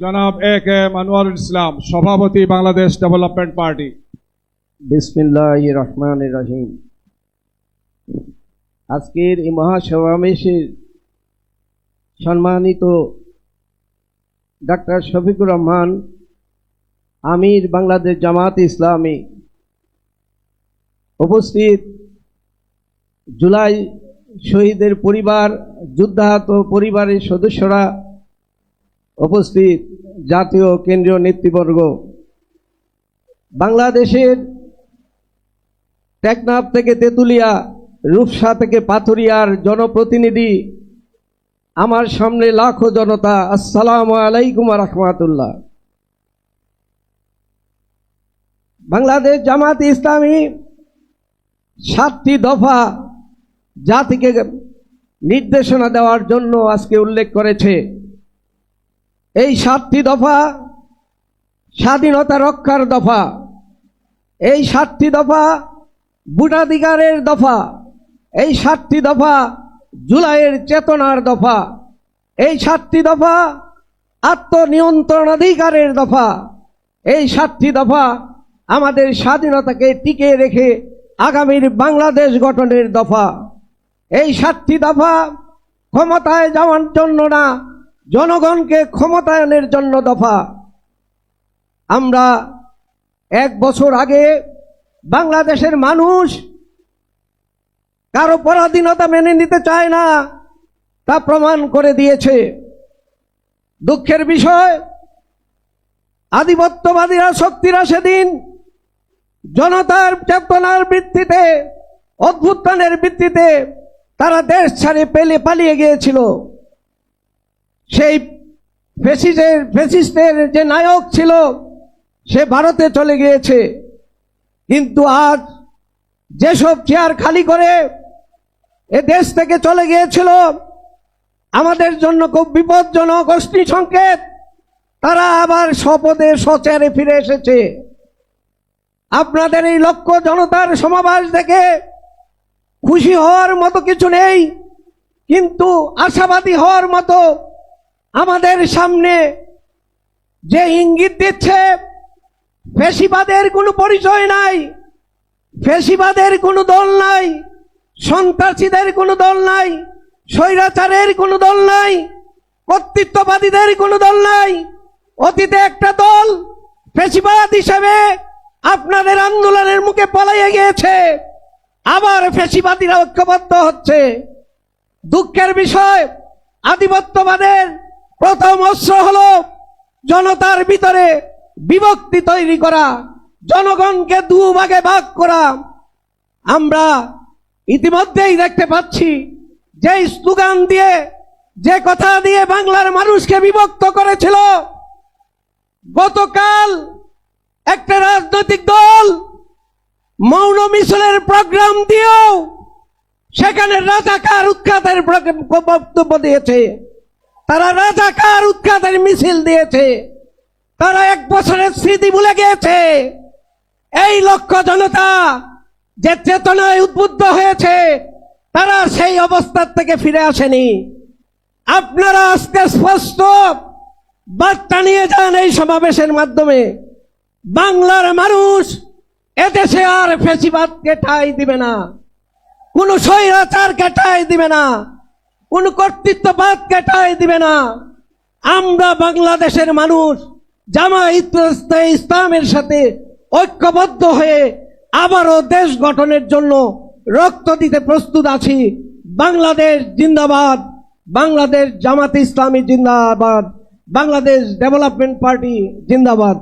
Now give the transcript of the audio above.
জনাব A.K.M. আনোয়ারুল ইসলাম, সভাপতি Bangladesh development party. বিসমিল্লাহির রহমানির রহিম। আজকের এই মহাসমাবেশের সম্মানিত ডাক্তার শফিকুর রহমান, আমির বাংলাদেশ জামাত ইসলামী, উপস্থিত জুলাই শহীদের পরিবার, যুদ্ধাহত পরিবারের সদস্যরা, উপস্থিত জাতীয় কেন্দ্রীয় নেতৃবর্গ, বাংলাদেশের টেকনাফ থেকে তেঁতুলিয়া, রূপসা থেকে পাথুরিয়ার জনপ্রতিনিধি, আমার সামনে লাখো জনতা, আসসালামু আলাইকুম ওয়া রাহমাতুল্লাহ। বাংলাদেশ জামাত ইসলামী 7টি দফা জাতিকে নির্দেশনা দেওয়ার জন্য আজকে উল্লেখ করেছে। এই 7টি দফা স্বাধীনতা রক্ষার দফা, এই 7টি দফা ভোটাধিকারের দফা, এই 7টি দফা জুলাইয়ের চেতনার দফা, এই 7টি দফা আত্মনিয়ন্ত্রণাধিকারের দফা, এই 7টি দফা আমাদের স্বাধীনতাকে টিকিয়ে রেখে আগামীর বাংলাদেশ গঠনের দফা। এই 7টি দফা ক্ষমতায় যাওয়ার জন্য না, জনগণকে ক্ষমতায়নের জন্য দফা। আমরা 1 বছর আগে বাংলাদেশের মানুষ কারো পরাধীনতা মেনে নিতে চায় না, তা প্রমাণ করে দিয়েছে। দুঃখের বিষয়, আধিপত্যবাদীরা শক্তিরা সেদিন জনতার চেতনার ভিত্তিতে, অভ্যুত্থানের ভিত্তিতে তারা দেশ ছেড়ে পালিয়ে গিয়েছিল। সেই ফ্যাসিস্টের যে নায়ক ছিল সে ভারতে চলে গিয়েছে। কিন্তু আজ যেসব চেয়ার খালি করে এ দেশ থেকে চলে গিয়েছিল, আমাদের জন্য খুব বিপজ্জনক অগ্নি সংকেত, তারা আবার স্বপদে স্বচেয়ারে ফিরে এসেছে। আপনাদের এই লক্ষ জনতার সমাবেশ দেখে খুশি হওয়ার মতো কিছু নেই, কিন্তু আশাবাদী হওয়ার মতো আমাদের সামনে যে ইঙ্গিত দিচ্ছে, ফ্যাসিবাদের কোনো পরিচয় নাই, ফ্যাসিবাদের কোনো দল নাই, সন্ত্রাসীদের কোনো দল নাই, স্বৈরাচারের কোনো দল নাই, কর্তৃত্ববাদীদের কোনো দল নাই। অতীতে একটা দল ফ্যাসিবাদ হিসেবে আপনাদের আন্দোলনের মুখে পলাইয়ে গিয়েছে, আবার ফ্যাসিবাদীরা ঐক্যবদ্ধ হচ্ছে। দুঃখের বিষয়, আধিপত্যবাদের প্রথম অস্ত্র হলো জনতার ভিতরে বিভক্তি তৈরি করা, জনগণকে দুভাগে ভাগ করা। আমরা ইতিমধ্যেই দেখতে পাচ্ছি যে স্লোগান দিয়ে, যে কথা দিয়ে বাংলার মানুষকে বিভক্ত করেছিল, গতকাল একটা রাজনৈতিক দল মৌন মিছিলের প্রোগ্রাম দিয়েও সেখানে রাজাকার উৎখাতের বক্তব্য দিয়েছে। তারা রাজাকার উৎখাতের মিছিল দিয়েছে। তারা 1 বছরের স্মৃতি ভুলে গিয়েছে। এই লক্ষ জনতা যে চেতনায় উদ্বুদ্ধ হয়েছে, তারা সেই অবস্থার থেকে ফিরে আসেনি। আপনারা আজকে স্পষ্ট বার্তা নিয়ে যান এই সমাবেশের মাধ্যমে। বাংলার মানুষ এদেশে আর ফ্যাসিবাদকে ঠাঁই দিবে না, কোন স্বৈরাচারকে ঠাঁই দিবে না, কোন কর্তৃত্ববাদকে ঠাঁই দিবে না। আমরা বাংলাদেশের মানুষ জামায়াত ইসলামের সাথে ঐক্যবদ্ধ হয়ে আবারও দেশ গঠনের জন্য রক্ত দিতে প্রস্তুত আছি। বাংলাদেশ জিন্দাবাদ, বাংলাদেশ জামাত ইসলামী জিন্দাবাদ, বাংলাদেশ ডেভেলপমেন্ট পার্টি জিন্দাবাদ।